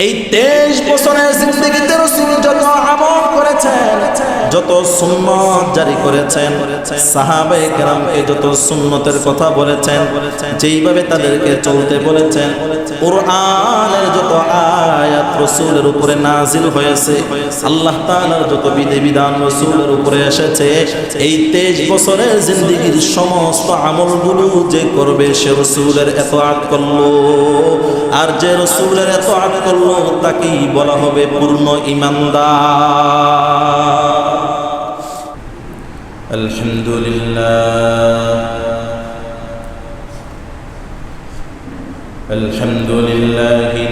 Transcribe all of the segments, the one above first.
এই 23 বছরের জিন্দেগিতে রাসূল যত আমল করেছেন, যত সুন্নাত জারি করেছেন, সাহাবায়ে কেরামকে যত সুন্নতের কথা বলেছেন, যেইভাবে তাদেরকে চলতে বলেছেন, কুরআনের যত আয়াত রাসূলের উপরে নাজিল হয়েছে, আল্লাহ তাআলার যত বিধিবিধান রাসূলের উপরে এসেছে, এই 23 বছরের জিন্দেগির সমস্ত আমলগুলো যে করবে সে রাসূলের ইতাআত করলো। আর যে রাসূলের ইতাআত করলো তাকেই বলা হবে পূর্ণ ঈমানদার। আলহামদুলিল্লাহ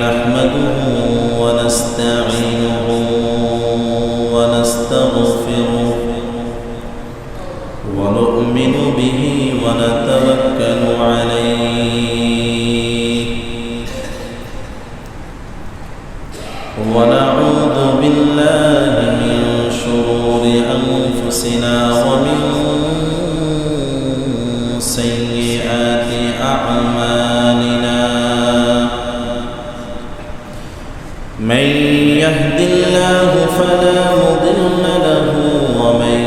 নাহমাদুহু ওয়া নাস্তাঈনুহু ওয়া নাস্তাগফিরুহু ওয়া নু'মিনু বিহি ওয়া নাতাওয়াক্কালু আলাইহি ونعوذ بالله من شرور أنفسنا ومن سيئات أعمالنا من يهد الله فلا مضل له ومن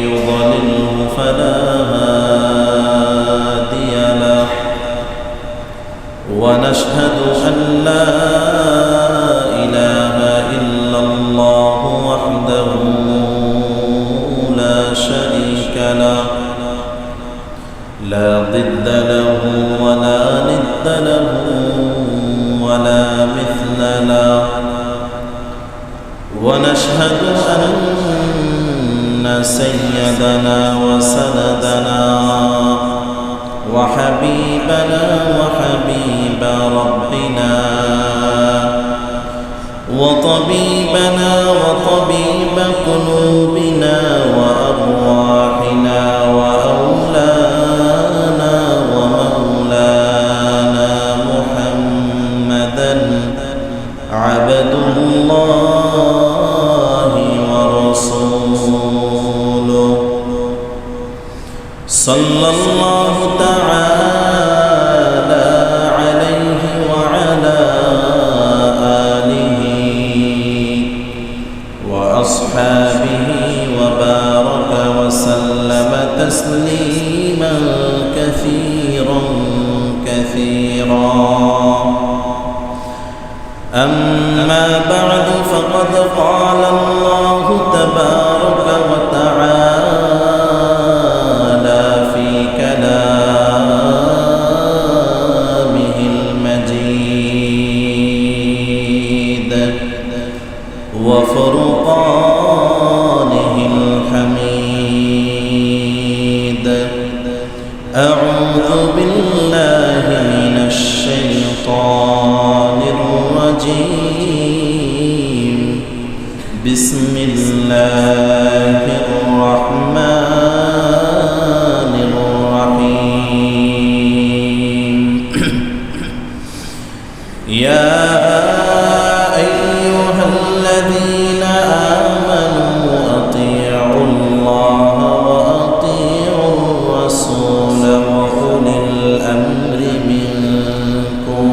يضلله فلا هادي له ونشهد أن لا لا ضد له ولا ند له ولا مثل له ونشهد أن سيدنا وسندنا وحبيبنا وحبيب ربنا وطبيبنا وطبيب قلوبنا وأرواحنا وأولانا ومولانا محمدا عبد الله ورسوله صلى الله تعالى عليه وعلى وأصحابه وبارك وسلم تسليما كثيرا كثيرا. أما بعد فقد قال الله تبارك وتعالى في كلامه المجيد وفرقانه الحميد. أعوذ بالله من الشيطان الرجيم. بسم الله الرحمن الرحيم. يا الذين آمنوا أطيعوا الله وأطيعوا الرسول وأولي الأمر منكم.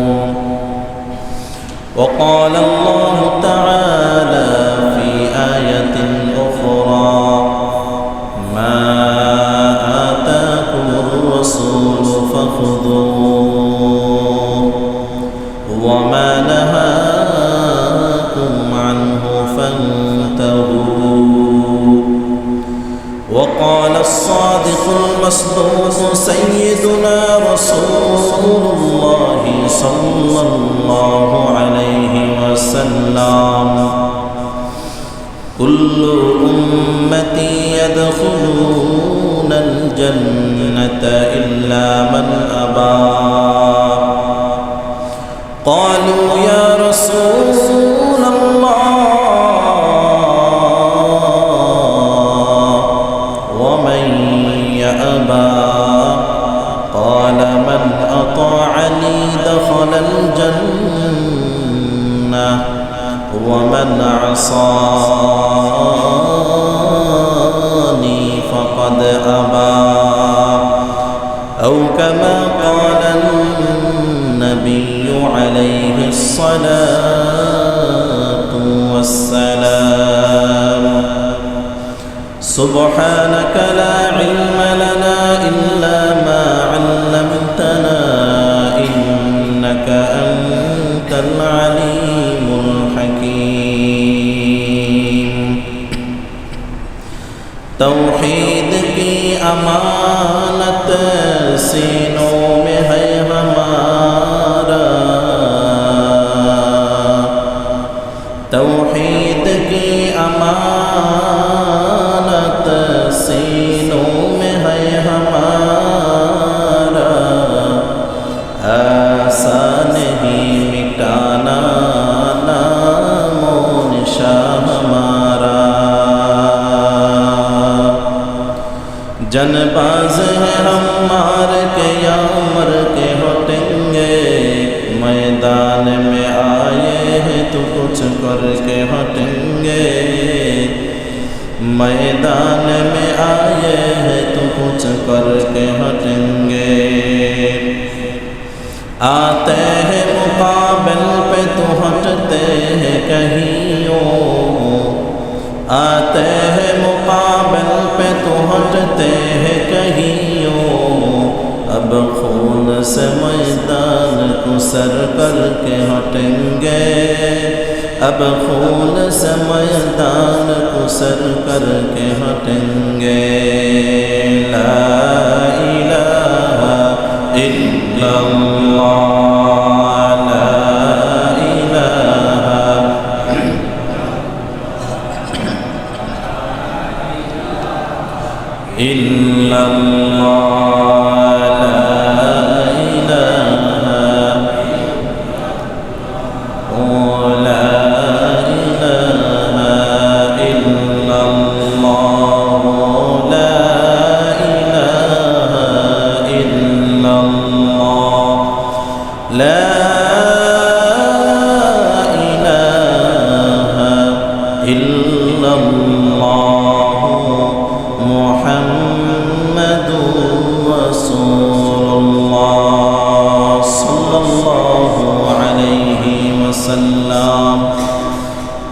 وقال الله تعالى في آية أخرى ما آتاكم الرسول فخذوه وما نهاكم عنه فانتهوا. وقال الصادق المصدوق سيدنا رسول الله صلى الله عليه وسلم كل أمتي يدخلون الجنة إلا من أبى. قالوا يا رسول الله ومن يأبى؟ قال من أطاعني دخل الجنة ومن عصاني فقد أبى. أو كما قال النبي عليه الصلاة سبحانك لا علم لنا إلا ما علمتنا إنك أنت العليم الحكيم توحید کی امانت سینوں میں ہے ہمارا توحید کی امانت سینوں میں ہے ہمارا ایسا نہیں مٹانا نام و نشان ہمارا जनबाज है हम मार के या मर के हटेंगे मैदान में आए हैं तो कुछ करके हटेंगे मैदान में आए हैं तो कुछ करके हटेंगे आते हैं मुकाबल पे तो हटते हैं कहीं आते हैं मुकाबल पे तो हटते हैं कहीं अब खून से मैदान को सर करके हटेंगे अब खून से मैदान को सर करके हटेंगे ला इलाहा इल्लल्लाह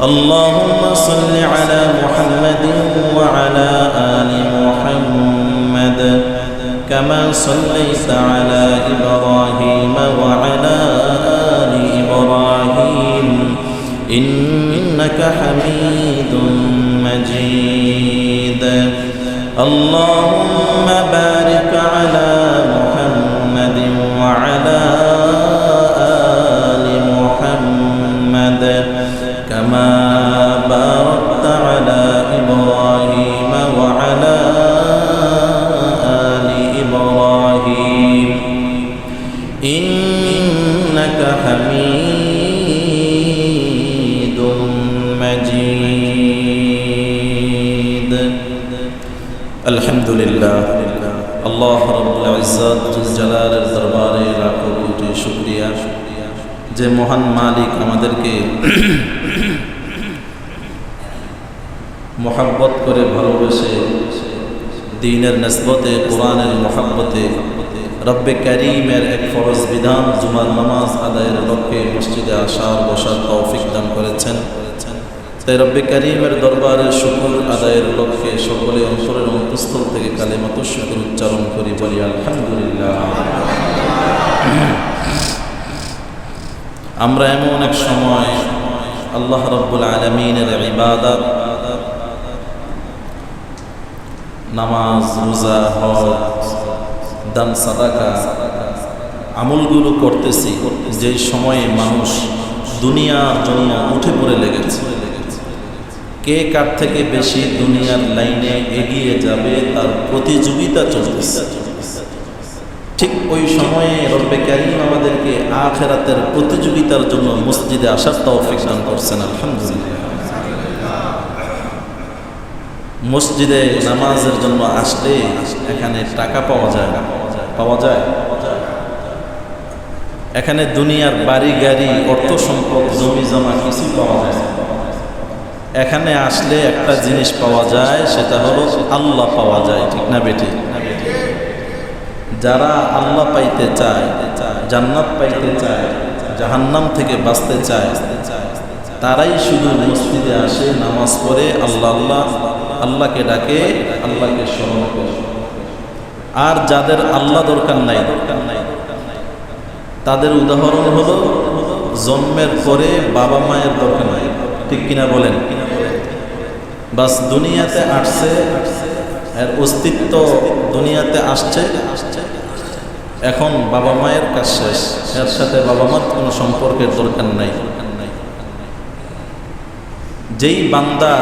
اللهم صل على محمد وعلى آل محمد كما صليت على إبراهيم وعلى آل إبراهيم إنك حميد مجيد اللهم بارك على محمد وعلى آل محمد كما باركت على إبراهيم وعلى آل إبراهيم إنك حميد مجيد الحمد لله الله رب العزة الجلال الدربار লাখো কোটি শুকরিয়া যে মহান মালিক আমাদেরকে মোহাব্বত করে ভালোবেসে দ্বীনের নিসবতে কোরআনের মোহাব্বতে রব্বে কারীমের এক ফরজ বিধান জুমার নামাজ আদায়ের লক্ষ্যে মসজিদে আসার বসার তৌফিক দান করেছেন তাই রব্বে কারীমের দরবারে শুকর আদায়ের লক্ষ্যে সকলে অন্তরের অন্তঃস্থল থেকে কালিমাত শুকর উচ্চারণ করি বলি আলহামদুলিল্লাহ আমরা এমন এক সময় আল্লাহ রাব্বুল আলামিনের ইবাদত নামাজ রোজা হজ দান সাদাকা আমলগুলো করতেছি যে সময়ে মানুষ দুনিয়ার জন্য উঠে পড়ে লেগেছে কে কার থেকে বেশি দুনিয়ার লাইনে এগিয়ে যাবে তার প্রতিযোগিতা চলতেছে ঠিক ওই সময়ে রব্বে কারীম আমাদেরকে আখিরাতের প্রতিযোগিতার জন্য মসজিদে আসার তৌফিক দান করছেন আলহামদুলিল্লাহ মসজিদে নামাজের জন্য আসলে এখানে টাকা পাওয়া যায় না পাওয়া যায় এখানে দুনিয়ার বাড়ি গাড়ি অর্থ সম্পদ জমি জমা কিছু পাওয়া যায় এখানে আসলে একটা জিনিস পাওয়া যায় সেটা হলো আল্লাহ পাওয়া যায় ঠিক না বেটি যারা আল্লাহ পাইতে চায় জান্নাত পাইতে চায় জাহান্নাম থেকে বাঁচতে চায় তারাই শুধু মসজিদে আসে নামাজ পড়ে আল্লাহ আল্লাহ আল্লাহকে ডাকে, আল্লাহকে স্মরণ করে। আর যাদের আল্লাহ দরকার নাই তাদের উদাহরণ হলো জন্মের পরে বাবা মায়ের দরকার নাই, ঠিক কিনা বলেন? বাস দুনিয়াতে আসছে, এর অস্তিত্ব দুনিয়াতে আসছে, এখন বাবা মায়ের কাজ শেষ, এর সাথে বাবা মার কোনো সম্পর্কের দরকার নাই। যেই বান্দা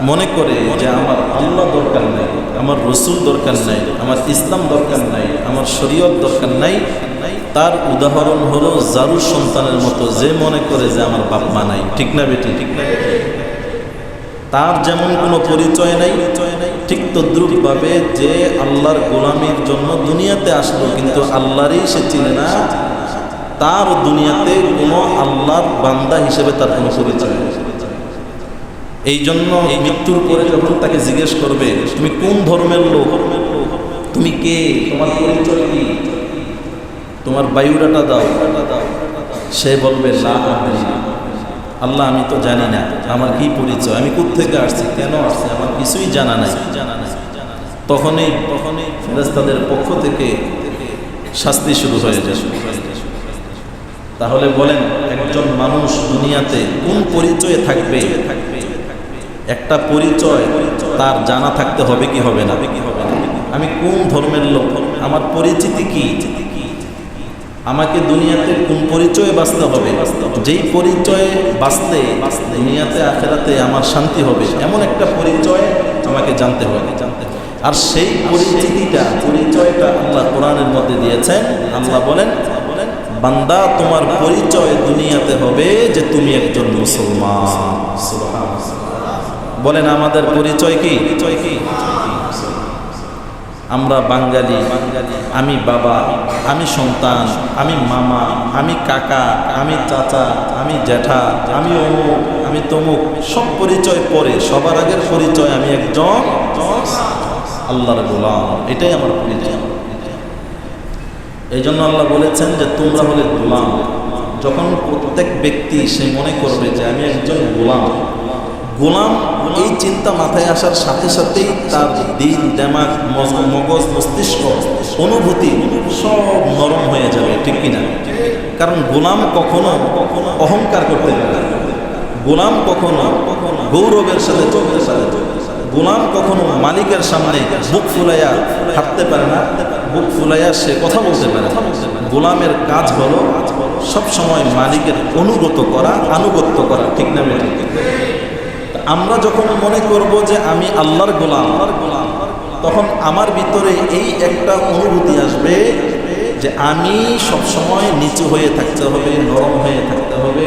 মনে করে যে আমার আল্লাহ দরকার নাই, আমার রসুল দরকার নাই, আমার ইসলাম দরকার নাই, আমার শরীয়ত দরকার নাই, তার উদাহরণ হলো জারুর সন্তানের মতো, যে মনে করে যে আমার বাপ মা নাই, ঠিক না বেটি? ঠিক না? তার যেমন কোনো পরিচয় নাই, ঠিক তদ্রূপভাবে যে আল্লাহর গোলামির জন্য দুনিয়াতে আসলো কিন্তু আল্লাহরই সে চিনে না, তার দুনিয়াতে কোনো আল্লাহর বান্দা হিসেবে তার কোনো পরিচয় নেই। এই জন্য মৃত্যুর পরে যখন তাকে জিজ্ঞেস করবে তুমি কোন ধর্মের লোক, তুমি কে, তোমার পরিচয় কি, তোমার বায়োডাটা দাও, সে বলবে লা আদরি, আল্লাহ আমি তো জানি না আমার কি পরিচয়, আমি কোত্থেকে আসছি, কেন আসছি, আমার কিছুই জানা নাই। তখনই ফেরেশতাদের পক্ষ থেকে শাস্তি শুরু হয়ে যায়। তাহলে বলেন একজন মানুষ দুনিয়াতে কোন পরিচয়ে থাকবে? একটা পরিচয় তার জানা থাকতে হবে কি হবে না? আমি কোন ধর্মের লোক, আমার পরিচিতি কি, আমাকে দুনিয়াতে কোন পরিচয়ে বাঁচতে হবে, যেই পরিচয়ে বাঁচলে দুনিয়াতে আখেরাতে আমার শান্তি হবে, এমন একটা পরিচয় আমাকে জানতে হবে। আর সেই পরিচয়টা আল্লাহ কোরআনের মধ্যে দিয়েছেন। আল্লাহ বলেন বান্দা তোমার পরিচয় দুনিয়াতে হবে যে তুমি একজন মুসলমান। বলেন আমাদের পরিচয় কি? আমরা বাঙালি, আমি বাবা, আমি সন্তান, আমি মামা, আমি কাকা, আমি চাচা, আমি জ্যাঠা, আমি অমুক, আমি তমুক, সব পরিচয় পরে সবার আগের পরিচয় আমি একজন আল্লাহর গোলাম, এটাই আমার পরিচয়। এই জন্য আল্লাহ বলেছেন যে তোমরা হলে গোলাম। যখন প্রত্যেক ব্যক্তি সে মনে করবে যে আমি একজন গোলাম, এই চিন্তা মাথায় আসার সাথে সাথেই তার দিল, দিমাগ, মগজ, মস্তিষ্ক, অনুভূতি সব নরম হয়ে যাবে, ঠিক কিনা? কারণ গোলাম কখনো অহংকার করতে পারে না, গোলাম কখনো গৌরবের সাথে চলতে পারে, গোলাম কখনো মালিকের সামনে বুক ফুলাইয়া হাঁটতে পারে না, বুক ফুলাইয়া সে কথা বলতে পারে। গোলামের কাজ হলো সব সময় মালিকের আনুগত্য করা, ঠিক না? আমরা যখন মনে করব যে আমি আল্লাহর গোলাম, তখন আমার ভিতরে এই একটা অনুভূতি আসবে যে আমি সব সময় নিচু হয়ে থাকতে হবে, নরম হয়ে থাকতে হবে,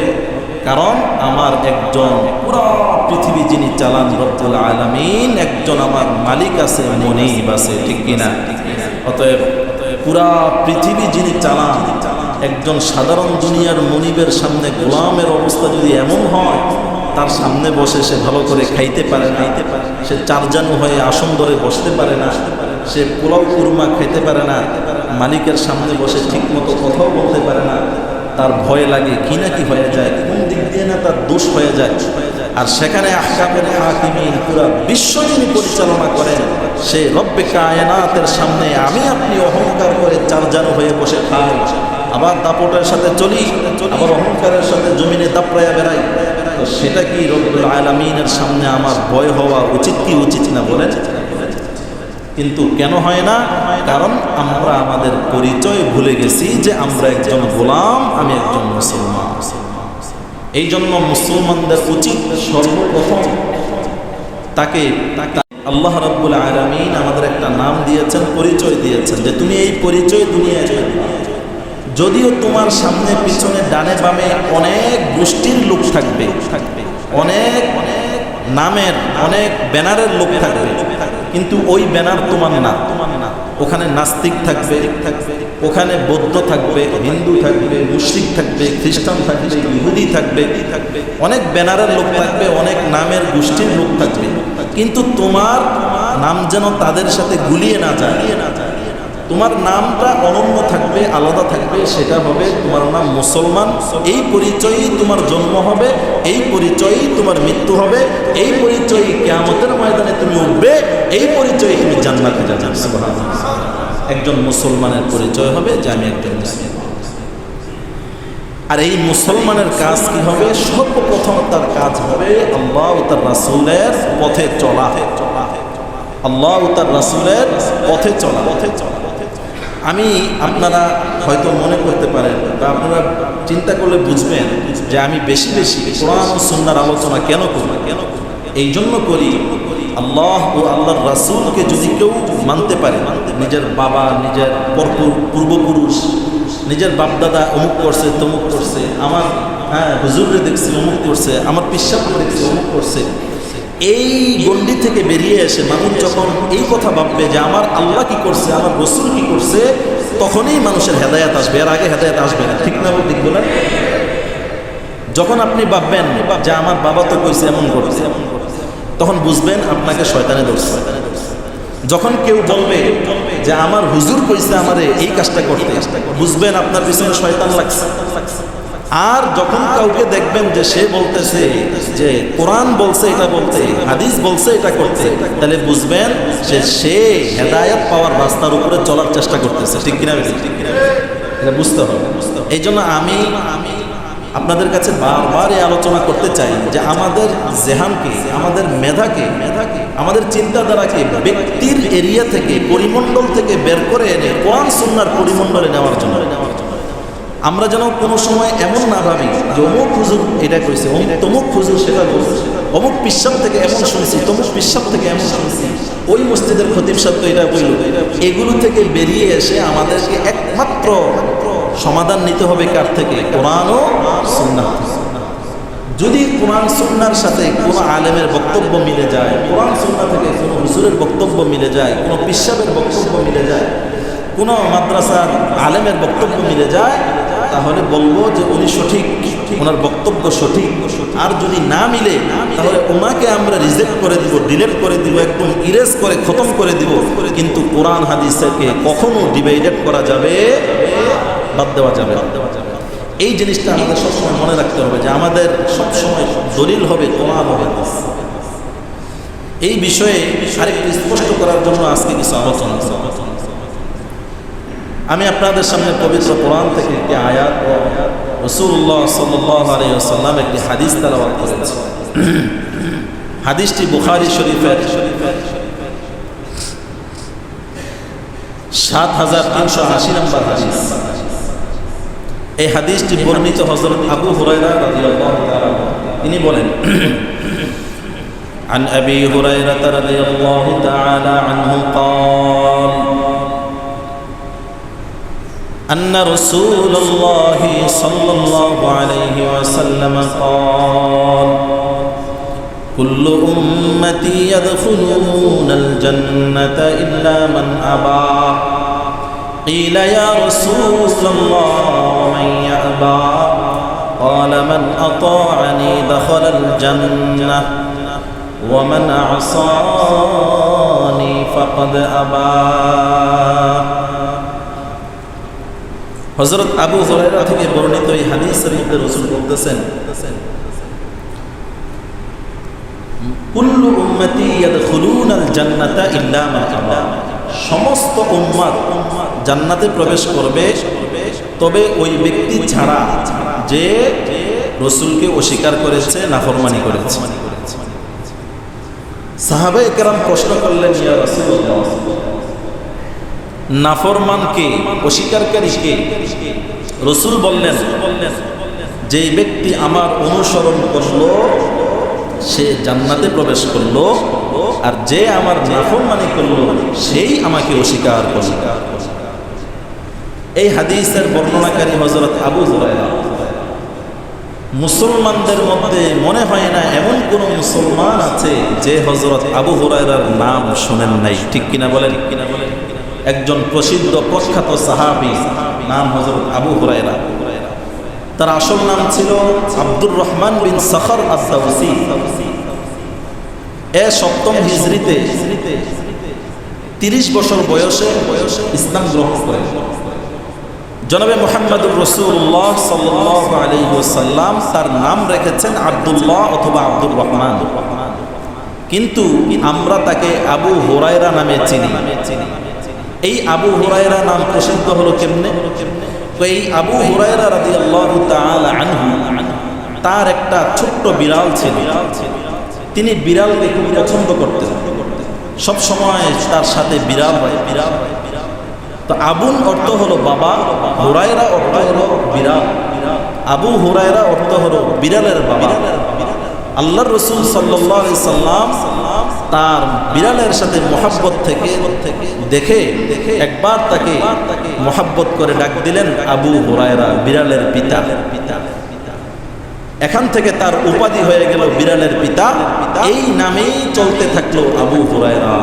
কারণ আমার একজন পুরো পৃথিবী যিনি চালান রব্বুল আলামিন, একজন আমার মালিক আছে, মনিব আছে, ঠিক কিনা? অতএব পুরা পৃথিবী যিনি চালান, একজন সাধারণ দুনিয়ার মনিবের সামনে গোলামের অবস্থা যদি এমন হয়, তার সামনে বসে সে ভালো করে খাইতে পারে না, সে চারজানু হয়ে আসন ধরে বসতে পারে না, সে পোলাও কুরমা খেতে পারে না, মালিকের সামনে বসে ঠিক মতো কথাও বলতে পারে না, তার ভয় লাগে কি না কি হয়ে যায়, কোন দিক দিয়ে না তার দোষ হয়ে যায়। আর সেখানে আহকামের হাকিমিন পুরা বিশ্ব যিনি পরিচালনা করেন, সে রব্বে কায়নাতের সামনে আমি আপনি অহংকার করে চারজানু হয়ে বসে খাই, আবার দাপটের সাথে চলি, আবার অহংকারের সাথে জমিনে দাপড়াইয়া বেড়াই, তো সেটা কি রব্বুল আলামিনের সামনে আমার ভয় হওয়া উচিত কি উচিত না? বলেন। কিন্তু কেন হয় না? কারণ আমরা আমাদের পরিচয় ভুলে গেছি যে আমরা একজন গোলাম, আমি একজন মুসলমান। এই জন্য মুসলমানদের উচিত সর্বপ্রথম তাকে আল্লাহ রাব্বুল আলামিন আমাদের একটা নাম দিয়েছেন, পরিচয় দিয়েছেন যে তুমি এই পরিচয় দুনিয়ায় যদিও তোমার সামনে পিছনে ডানে বামে অনেক গোষ্ঠীর লোক থাকবে, অনেক নামের অনেক ব্যানারের লোক থাকবে, কিন্তু ওই ব্যানার তোমার না। ওখানে নাস্তিক থাকবে, ওখানে বৌদ্ধ থাকবে, হিন্দু থাকবে, মুশরিক থাকবে, খ্রিস্টান থাকবে, ইহুদি থাকবে, অনেক ব্যানারের লোক থাকবে, অনেক নামের গোষ্ঠীর লোক থাকবে, কিন্তু তোমার নাম যেন তাদের সাথে গুলিয়ে না যায়, তোমার নামটা অনন্য থাকবে, আলাদা থাকবে, সেটা হবে তোমার নাম মুসলমান। এই পরিচয়ই তোমার জন্ম হবে, এই পরিচয়ই তোমার মৃত্যু হবে, এই পরিচয়ই কিয়ামতের ময়দানে তুমি উঠবে, এই পরিচয়ই তুমি জান্নাতে যাবে। সুবহানাল্লাহ। একজন মুসলমানের পরিচয় হবে যে আমি একজন মুসলিম। আর এই মুসলমানের কাজ কি হবে? সর্বপ্রথম তার কাজ হবে আল্লাহ ও তার রাসূলের পথে চলা। আল্লাহ ও তার রাসূলের পথে চলা। আমি আপনারা হয়তো মনে করতে পারেন বা আপনারা চিন্তা করলে বুঝবেন যে আমি বেশি বেশি কোরআন ও সুন্নাহর আলোচনা কেন করি। এই জন্য করি, আল্লাহ ও আল্লাহর রাসূলকে যদি কেউ মানতে পারে, নিজের বাবা, নিজের পূর্বপুরুষ, নিজের বাপদাদা অমুক করছে, তমুক করছে, আমার হুজুরে দেখছি অমুক করছে, আমার পিসাবকে দেখছি অমুক করছে, এই গণ্ডি থেকে বেরিয়ে এসে মানুষ যখন এই কথা ভাববে যে আমার আল্লাহ কি করছে, আমার রাসূল কি করছে, তখনই মানুষের হেদায়েত আসবে, এর আগে হেদায়েত আসবে না। ঠিক না? ঠিক বলেন? যখন আপনি ভাববেন যে আমার বাবা তো কইছে এমন করছে, তখন বুঝবেন আপনাকে শয়তানে ধরছে। যখন কেউ বলবে যে আমার হুজুর কইছে আমারে এই কাজটা করতে, বুঝবেন আপনার পিছনে শয়তান লাগছে। আর যখন কাউকে দেখবেন যে সে বলতেছে যে কোরআন বলছে এটা বলতে, হাদিস বলছে এটা করতে, তাহলে বুঝবেন যে সে হেদায়েত পাওয়ার রাস্তার উপরে চলার চেষ্টা করতেছে। ঠিক কিনা? এটা বুঝতে হবে। এই জন্য আমি আপনাদের কাছে বারবার এই আলোচনা করতে চাই যে আমাদের জেহানকে, আমাদের মেধাকে, আমাদের চিন্তাধারাকে ব্যক্তির এরিয়া থেকে, পরিমণ্ডল থেকে বের করে এনে কোরআন সুন্নাহর পরিমণ্ডলে নেওয়ার জন্য আমরা যেন কোনো সময় এমন না ভাবি যে অমুক হুজুর এটা করেছে, তমুক হুজুর সেটা বলছে, অমুক পিসাব থেকে এমন শুনছি, তমুক পিসাব থেকে এমন শুনছি, ওই মসজিদের খতিব সাহেব তো এটা বলল। এগুলো থেকে বেরিয়ে এসে আমাদেরকে একমাত্র সমাধান নিতে হবে কার থেকে? কোরআন ও সুন্নাহ। যদি কোরআন সুন্নাহর সাথে কোনো আলেমের বক্তব্য মিলে যায়, কোরআন সুন্নাহ থেকে কোনো হুজুরের বক্তব্য মিলে যায়, কোনো পিসাবের বক্তব্য মিলে যায়, কোনো মাদ্রাসার আলেমের বক্তব্য মিলে যায়, তাহলে বলবো যে উনি সঠিক, ওনার বক্তব্য সঠিক। আর যদি না মিলে তাহলে ওনাকে আমরা রিজেক্ট করে দিব, ডিলেট করে দিব, একদম ইরেজ করে খতম করে দিব। কিন্তু কোরআন হাদিসকে কখনো ডিভাইডেড করা যাবে, বাদ দেওয়া যাবে। এই জিনিসটা আমাদের সবসময় মনে রাখতে হবে যে আমাদের সবসময় দলিল হবে কোরআন ও হাদিস। এই বিষয়ে আরেকটু স্পষ্ট করার জন্য আজকে কিছু আলোচনা। আমি আপনাদের সামনে পবিত্র কোরআন থেকে একটি আয়াত ও রাসূলুল্লাহ সাল্লাল্লাহু আলাইহি ওয়াসাল্লাম একটি হাদিস তেলাওয়াত করেছি। হাদিসটি বুখারী শরীফের ৭৩৮০ নম্বর হাদিস। এই হাদিসটি বর্ণিত হযরত আবু হুরায়রা রাদিয়াল্লাহু তাআলা, তিনি বলেন, عن أبي هريرة رضي الله تعالى عنه قال أن رسول الله صلى الله عليه وسلم قال كل أمتي يدخلون الجنة إلا من أبى قيل يا رسول الله من يأبى قال من أطاعني دخل الجنة ومن عصاني فقد أبى। হযরত আবু হুরায়রা থেকে বর্ণিত এই হাদিসের মধ্যে রাসূল বলতেছেন, কুল্লু উম্মতি ইয়াদখুলুনাল জান্নাতা ইল্লা মান আবা, সমস্ত উম্মত জান্নাতে প্রবেশ করবে তবে ওই ব্যক্তি ছাড়া যে রাসূলকে অস্বীকার করেছে, নাফরমানি করেছে। সাহাবায়ে কেরাম প্রশ্ন করলেন, ইয়া রাসূলুল্লাহ, নাফরমানকে, অস্বীকারীকে? রাসূল বললেন, যেই ব্যক্তি আমার অনুসরণ করলো সে জান্নাতে প্রবেশ করলো, আর যে আমার নাফরমানি করলো সেই আমাকে অস্বীকার করলো। এই হাদিসের বর্ণনাকারী হযরত আবু হুরায়রা। মুসলমানদের মধ্যে মনে হয় না এমন কোন মুসলমান আছে যে হযরত আবু হুরায়রার নাম শোনেন নাই। ঠিক কিনা বলেন? একজন প্রসিদ্ধ প্রখ্যাত সাহাবী, নাম হযরত আবু হুরায়রা। তার আসল নাম ছিল আব্দুর রহমান বিন সখর আদ-দাওসী। 7ম হিজরিতে 30 বছর বয়সে ইসলাম গ্রহণ করেন। জনাবে মুহাম্মদুর রাসূলুল্লাহ সাল্লাল্লাহু আলাইহি ওয়াসাল্লাম তার নাম রেখেছেন আব্দুল্লাহ অথবা আব্দুর রহমান, কিন্তু আমরা তাকে আবু হুরায়রা নামে চিনি। এই আবু হুরায়রা নাম প্রসিদ্ধ হলো কেমনে? তো এই আবু হুরায়রা রাদিয়াল্লাহু তাআলা আনহু, তার একটা ছোট্ট বিড়াল ছিল। তিনি বিড়ালকে খুব পছন্দ করতেন, সব সময় তার সাথে বিড়াল হয়। তো আবুন অর্থ হলো বাবা, হুরায়রা অর্থ হলো বিড়াল। আবু হুরায়রা অর্থ হলো বিড়ালের বাবা। আল্লাহর রাসূল সাল্লাল্লাহু আলাইহি সাল্লাম তার বিড়ালের সাথে মহব্বত থেকে দেখে একবার তাকে মহব্বত করে ডাক দিলেন আবু হুরায়রা, বিড়ালের পিতা। এখান থেকে তার উপাধি হয়ে গেল বিড়ালের পিতা। এই নামেই চলতে থাকলো আবু হুরায়রা।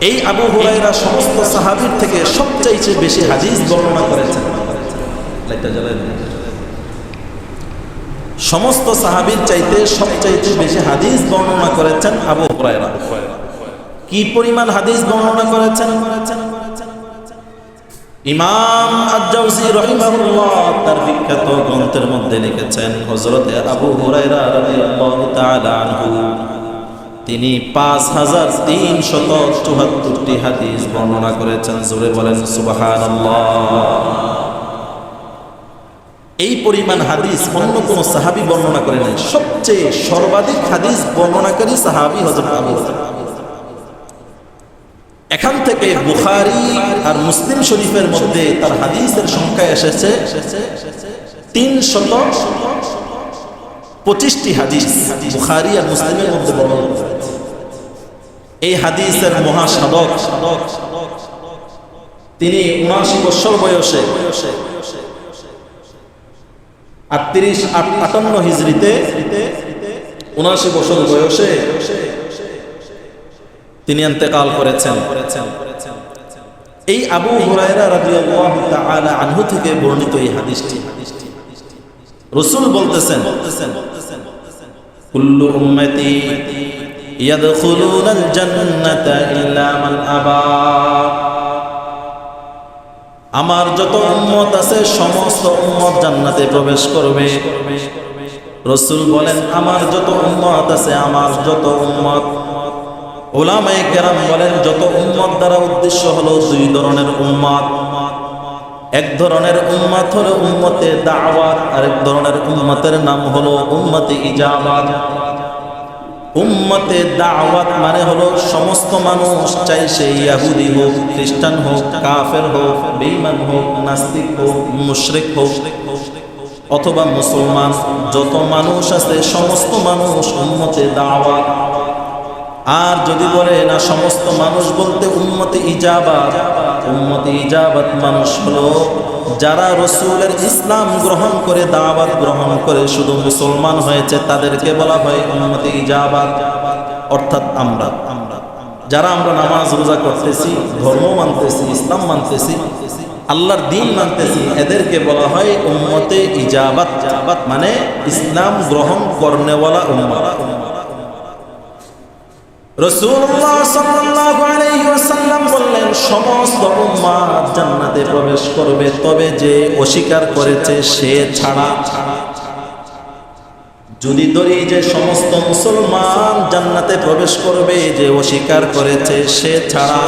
এই আবু হুরায়রা সমস্ত সাহাবীর থেকে সবচাইতে বেশি হাদিস বর্ণনা করেছেন। সমস্ত সাহাবীর চাইতে সবচাইতে বেশি হাদিস বর্ণনা করেছেন আবু হুরায়রা। কি পরিমাণ হাদিস বর্ণনা করেছেন? ইমাম আজ-জাওজি রাহিমাহুল্লাহ তার বিখ্যাত গ্রন্থের মধ্যে লিখেছেন, হযরত আবু হুরায়রা রাদিয়াল্লাহু তাআলা আনহু তিনি 5374টি হাদিস বর্ণনা করেছেন। জোরে বলেন সুবহানাল্লাহ। এই পরিমাণ হাদিস অন্য কোন সাহাবী বর্ণনা করে নাই। সবচেয়ে সর্বাধিক হাদিস বর্ণনাকারী সাহাবী হযরত আবু হুরায়রা। এখান থেকে বুখারী আর মুসলিম শরীফের মধ্যে তার হাদিসের সংখ্যা এসেছে 325টি হাদিস বুখারী আর মুসলিমের মধ্যে বর্ণনা করেছে। এই হাদিসের মহাসাধক তিনি 79 বছর বয়সে 58 হিজরিতে 79 বছর বয়সে তিনি ইন্তেকাল করেছেন। এই আবু হুরায়রা রাদিয়াল্লাহু তাআলা আনহু থেকে বর্ণিত এই হাদিসটি, রাসূল বলতেছেন, কুল্লু উম্মতি ইয়াদখুলুনাল জান্নাতা ইল্লা মান আবা। আমার যত উম্মত আছে সমস্ত উম্মত জান্নাতে প্রবেশ করবে। রাসূল বলেন, আমার যত উম্মত আছে, আমার যত উম্মত। উলামায়ে কেরাম বলেন, যত উম্মত দ্বারা উদ্দেশ্য হলো দুই ধরনের উম্মত। এক ধরনের উম্মত হলো উম্মতে দাওয়াত, আরেক ধরনের উম্মতের নাম হলো উম্মতে ইজাবাত। উম্মতে দাওয়াত মানে হলো সমস্ত মানুষ, চাই সে ইহুদি হোক, খ্রিস্টান হোক, কাফের হোক, বেঈমান হোক, নাস্তিক হোক, মুশরিক হোক অথবা মুসলমান, যত মানুষ আছে সমস্ত মানুষ উম্মতে দাওয়াত। আর যদি বলে না সমস্ত মানুষ বলতে উম্মতে ইজাবাত, উম্মতে ইজাবাত মানুষ হলো যারা রাসূলের ইসলাম গ্রহণ করে, দাওয়াত গ্রহণ করে শুধু মুসলমান হয়েছে, তাদেরকে বলা হয় উম্মতে ইজাবাত। অর্থাৎ আমরা যারা আমরা নামাজ রোজা করতেছি, ধর্ম মানতেছি, ইসলাম মানতেছি, আল্লাহর দ্বীন মানতেছি, এদেরকে বলা হয় উম্মতে ইজাবাত, মানে ইসলাম গ্রহণ করনেওয়ালা উম্মত। রাসূলুল্লাহ সাল্লাল্লাহু আলাইহি ওয়াসাল্লাম বললেন, সমস্ত উম্মত জান্নাতে প্রবেশ করবে, তবে যে অস্বীকার করেছে সে ছাড়া। যদি ধরি যে সমস্ত মুসলমান জান্নাতে প্রবেশ করবে, যে অস্বীকার করেছে সে ছাড়া,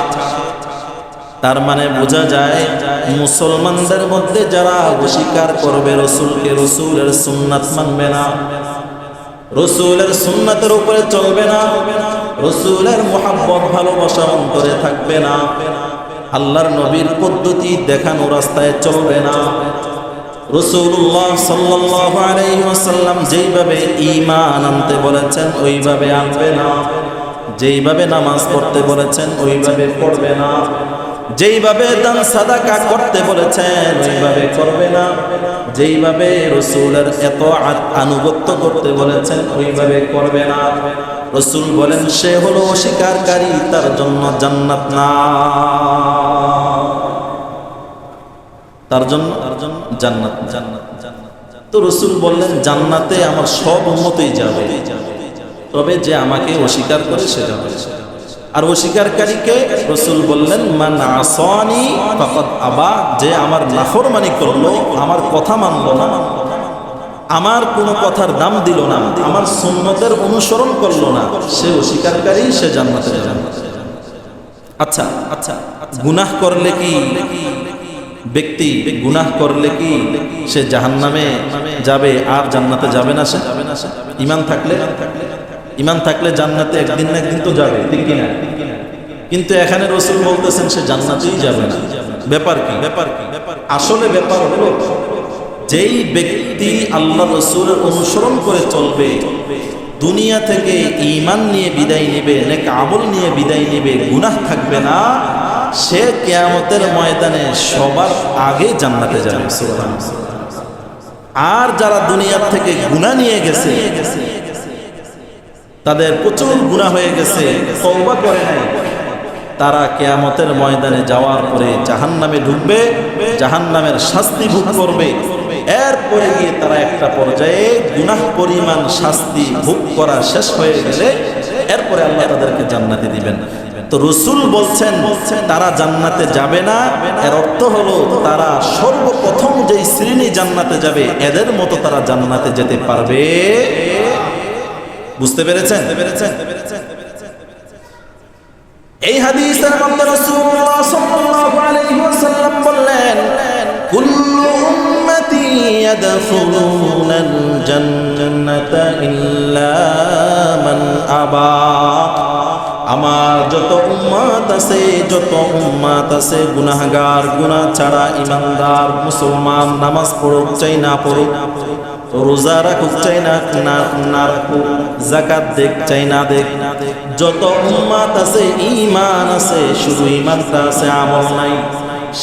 তার মানে বোঝা যায় মুসলমানদের মধ্যে যারা অস্বীকার করবে রাসূলকে, রাসূলের সুন্নাত মানবে না, রাসূলের সুন্নাতের উপরে চলবে না, রাসূলের মুহাব্বত ভালোবাসা অন্তরে থাকবে না, আল্লাহর নবীর পদ্ধতি দেখানো রাস্তায় চলবে না, রাসূলুল্লাহ সাল্লাল্লাহু আলাইহি ওয়াসাল্লাম যেইভাবে ঈমান আনতে বলেছেন ওইভাবে আনবে না, যেইভাবে নামাজ পড়তে বলেছেন ওইভাবে পড়বে না, যেইভাবে দান সাদাকা করতে বলেছেন ওইভাবে করবে না, যেইভাবে রাসূলের এতআত আনুগত্য করতে বলেছেন ওইভাবে করবে না। রাসূল বলেন, সে হলো অস্বীকারী, তার জন্য জান্নাত না, তার জন্য জান্নাত। তো রাসূল বললেন, জান্নাতে আমার সব উম্মতই যাবে, তবে যে আমাকে অস্বীকার করে সে যাবে। আর অস্বীকারীকে রাসূল বললেন মান আসানি ফাকাদ আবা, যে আমার নাফরমানি করলো, আমার কথা মানলো না, আমার কোনো কথার দাম দিল না, আমার সুন্নতের অনুসরণ করলো না, সে অস্বীকারী, সে জান্নাতে যাবে। আচ্ছা আচ্ছা, গুনাহ করলে কি ব্যক্তি গুনাহ করলে কি সে জাহান্নামে যাবে আর জান্নাতে যাবে না? সে ঈমান থাকলে জান্নাতে একদিন না একদিন তো যাবে, ঠিক কি না? কিন্তু এখানে রাসূল বলতেছেন সে জান্নাতেই যাবে না। ব্যাপার কি? আসলে ব্যাপার হলো, যেই ব্যক্তি আল্লাহ রাসূলের অনুসরণ করে চলবে, দুনিয়া থেকে ঈমান নিয়ে বিদায় নেবে, নেক আমল নিয়ে বিদায় নেবে, গুনাহ থাকবে না, সে কিয়ামতের ময়দানে সবার আগে জান্নাতে যাবে। সুবহানাল্লাহ। আর যারা দুনিয়া থেকে গুনাহ নিয়ে গেছে, তাদের প্রচুর গুনাহ হয়ে গেছে, তওবা করে নাই, তারা কিয়ামতের ময়দানে যাওয়ার পরে জাহান্নামে ঢুকবে, জাহান্নামের শাস্তি ভোগ করবে। এরপরে গিয়ে তারা একটা পর্যায়ে গুনাহ পরিমাণ শাস্তি ভোগ করা শেষ হয়ে গেলে এরপরে আল্লাহ তাদেরকে জান্নাতে দিবেন। তো রাসূল বলছেন তারা জান্নাতে যাবে না, এর অর্থ হলো তারা সর্বপ্রথম যেই শ্রেণী জান্নাতে যাবে এদের মতো তারা জান্নাতে যেতে পারবে। বুঝতে পেরেছেন? এই হাদিসের মধ্যে রাসূলুল্লাহ সাল্লাল্লাহু আলাইহি ওয়াসাল্লাম বললেন, কুল্লু উম্মতি ইয়াদখুলুনাল জান্নাতা ইল্লা মান আবা। আমার যত উম্মত আছে গুনাহগার, গুনাহ ছাড়া ঈমানদার মুসলমান, নামাজ পড়ুক চাই না পড়ুক, রোজা রাখুক চাই না রাখুক, যাকাত দেখ চাই না দেখ, যত উম্মত আছে ঈমান আছে, শুধু ঈমানটা আছে, আমল নাই,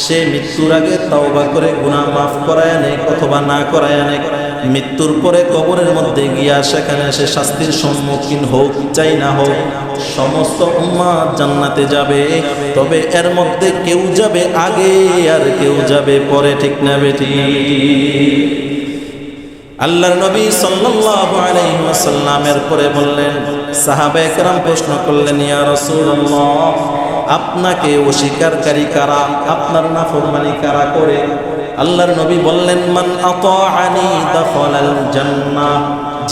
সে মৃত্যুর আগে তওবা করে গুনাহ মাফ করায় নেয় অথবা না করায় নেয়, মৃত্যুর পরে কবরের মধ্যে গিয়া সেখানে সে শাস্তির সম্মুখীন হোক চাই না হোক, সমস্ত উম্মত জান্নাতে যাবে। তবে এর মধ্যে কেউ যাবে আগে আর কেউ যাবে পরে, ঠিক না বেটি? আল্লাহর নবী সাল্লাল্লাহু আলাইহি ওয়াসাল্লামের পরে বললেন, সাহাবায়ে কেরাম প্রশ্ন করলেন, ইয়া রাসূলুল্লাহ, আপনাকে অস্বীকারী কারা, আপনার নাফরমানি কারা করে? আল্লাহর নবী বললেন, মান আতাআনি দাখালাল জান্নাহ,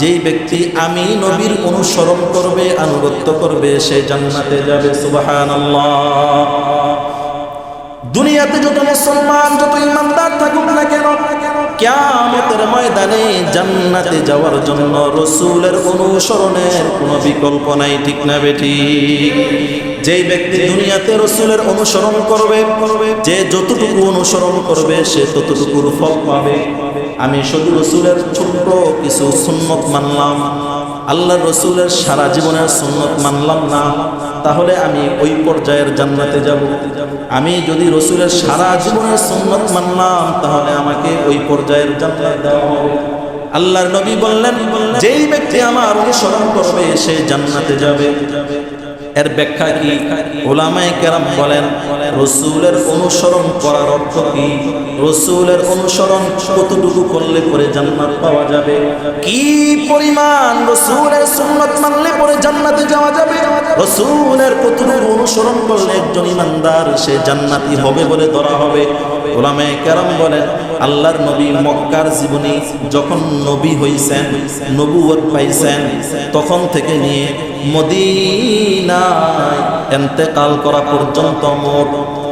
যেই ব্যক্তি আমি নবীর অনুসরণ করবে, আনুগত্য করবে, সে জান্নাতে যাবে। সুবহানাল্লাহ। দুনিয়াতে যত মুসলমান, যত ঈমানদার থাকুক না কেন, কিয়ামতের ময়দানে জান্নাতে যাওয়ার জন্য রাসূলের অনুসরণের কোনো বিকল্প নাই, ঠিক না বেটি? যেই ব্যক্তি দুনিয়াতে রাসূলের অনুসরণ করবে, যে যতটুকু অনুসরণ করবে সে ততটুকুর ফল পাবে। আমি শুধু রাসূলের ছোট্ট কিছু সুন্নত মানলাম, আল্লাহর রাসূলের সারা জীবনের সুন্নত মানলাম না, তাহলে আমি ওই পর্যায়ের জান্নাতে যাব। আমি যদি রাসূলের সারা জীবনের সুন্নত মানলাম, তাহলে আমাকে ওই পর্যায়ের জান্নাত দেওয়া হবে। আল্লাহর নবী বললেন, যেই ব্যক্তি আমার অনুসরণ করবে সে জান্নাতে যাবে। এর ব্যাখ্যা কি? উলামায়ে কেরাম বলেন, রাসূলের অনুসরণ করার অর্থ কি? রাসূলের অনুসরণ কতটুকু করলে পরে জান্নাত পাওয়া যাবে? কি পরিমাণ রাসূলের সুন্নাত মানলে পরে জান্নাতে যাওয়া যাবে? রাসূলের কতটুকু অনুসরণ করলে একজন ঈমানদার সে জান্নাতি হবে বলে ধরা হবে? উলামায়ে কেরাম বলেন, আল্লাহর নবী মক্কার জীবনে যখন নবী হইছেন, নবুয়ত পাইছেন, তখন থেকে নিয়ে মদিনায় ইন্তেকাল করা পর্যন্ত মোট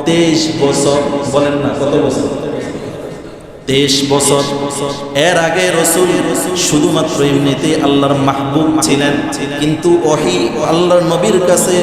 23 বছর, বলেন না কত বছর? 23 বছর। এর আগে রাসূল শুধুমাত্র এমনিতে আল্লাহর মাহবুব ছিলেন, কিন্তু ওহী আল্লাহর নবীর কাছে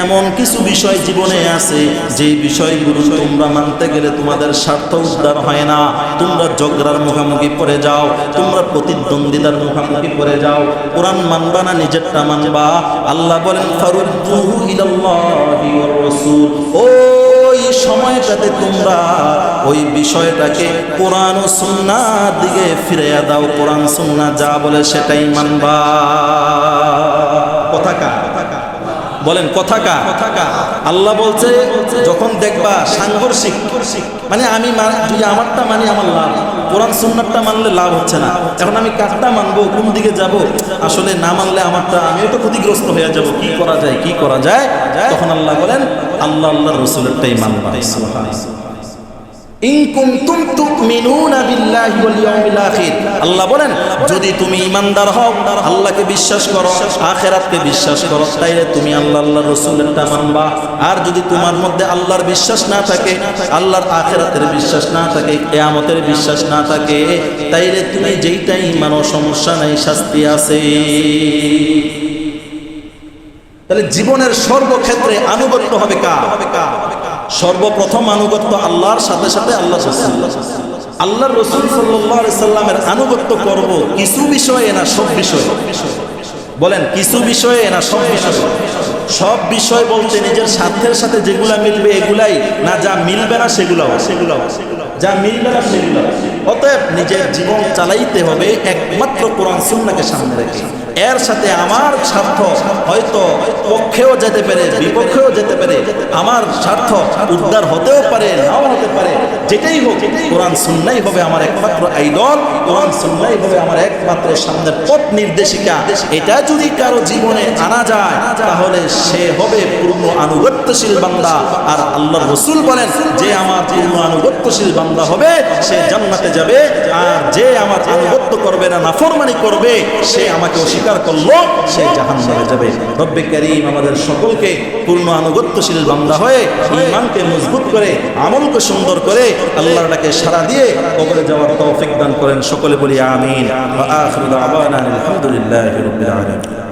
এমন কিছু বিষয় জীবনে আছে যে বিষয়গুলো তোমরা মানতে গেলে তোমাদের স্বার্থ উদ্ধার হয় না, তোমরা ঝগড়ার মুখোমুখি পড়ে যাও, তোমরা প্রতিদ্বন্দ্বিতার মুখোমুখি পড়ে যাও, কোরআন মানবা না নিজেরটা মানবা। আল্লাহ বলেন, ফারুদ্দুহু ইলাল্লাহি ওয়ার রাসূল, ওই সময়টাতে তোমরা ওই বিষয়টাকে কোরআন ও সুন্নাহর দিকে ফিরিয়ে দাও, কোরআন সুন্নাহ যা বলে সেটাই মানবা। কথা কা বলেন, কথা কা? আল্লাহ বলছে, যখন দেখবা সাংঘর্ষিক, মানে আমি যদি আমারটা মানি আমার লাভ, কোরআন সুন্নাহটা মানলে লাভ হচ্ছে না, এখন আমি কারটা মানবো, কোন দিকে যাব? আসলে না মানলে আমারটা, আমিও তো ক্ষতিগ্রস্ত হয়ে যাব, কি করা যায়, কি করা যায়? তখন আল্লাহ বলেন আল্লাহ আল্লাহর রাসূলেরটাই মানবা। সুবহানাল্লাহ। ইন কুনতুম তুমিনুনা বিল্লাহি ওয়াল ইয়াউমিল আখির, আল্লাহ বলেন যদি তুমি ঈমানদার হও, আল্লাহকে বিশ্বাস করো, আখিরাতকে বিশ্বাস করো, তাইলে তুমি আল্লাহ আল্লাহর রাসূলেরটা মানবা। আর যদি তোমার মধ্যে আল্লাহর বিশ্বাস না থাকে, আল্লাহর আখিরাতের বিশ্বাস না থাকে, কিয়ামতের বিশ্বাস না থাকে, তাইলে তুমি যেইটাই মানো সমস্যা নাই, শাস্তি আছে। তাহলে জীবনের সর্বক্ষেত্রে আনুগত্য হবে কার? সর্বপ্রথম আনুগত্য আল্লাহর সাথে সাথে আল্লাহ রাসূল। আল্লাহর রাসূল সাল্লাল্লাহু আলাইহি সাল্লামের আনুগত্য করব কিছু বিষয়ে না সব বিষয়ে? বলেন কিছু বিষয়ে না সব বিষয়ে? সব বিষয় বলতে নিজের স্বার্থের সাথে যেগুলা মিলবে এগুলাই, না যা মিলবে না সেগুলাও, যা মিলবে না সেগুলো। অতএব নিজের জীবন চালাইতে হবে একমাত্র কোরআন সুন্নাহকে সামনে রেখে। এর সাথে আমার স্বার্থ হয়তো পক্ষেও যেতে পারে, বিপক্ষেও যেতে পারে, আমার স্বার্থ উদ্ধার হতেও পারে, নাও হতে পারে, যেটাই হোক কোরআন সুন্নাহই হবে আমার একমাত্র আইডল, কোরআন সুন্নাহই হবে আমার একমাত্র সামনের পথ নির্দেশিকা। এটা যদি কারো জীবনে আনা যায় তাহলে সে হবে পূর্ণ আনুগত্যশীল বান্দা। আর আল্লাহর রাসূল বলেন যে আমার পূর্ণ আনুগত্যশীল বান্দা হবে সে জান্নাতে যাবে, আর যে আমার আনুগত্য করবে না, নাফরমানি করবে, সে আমাকে অস্বীকার করলো, সে জাহান্নামে যাবে। রব্বে কারীম আমাদের সকলকে পূর্ণ আনুগত্যশীল বান্দা হয়ে ঈমানকে মজবুত করে আমলকে সুন্দর করে আল্লাহর ডাকে সাড়া দিয়ে কবরে যাওয়ার তৌফিক দান করেন। সকলে বলি আমিন। ওয়া আখিরু দাওয়ানা আলহামদুলিল্লাহি রাব্বিল আলামিন।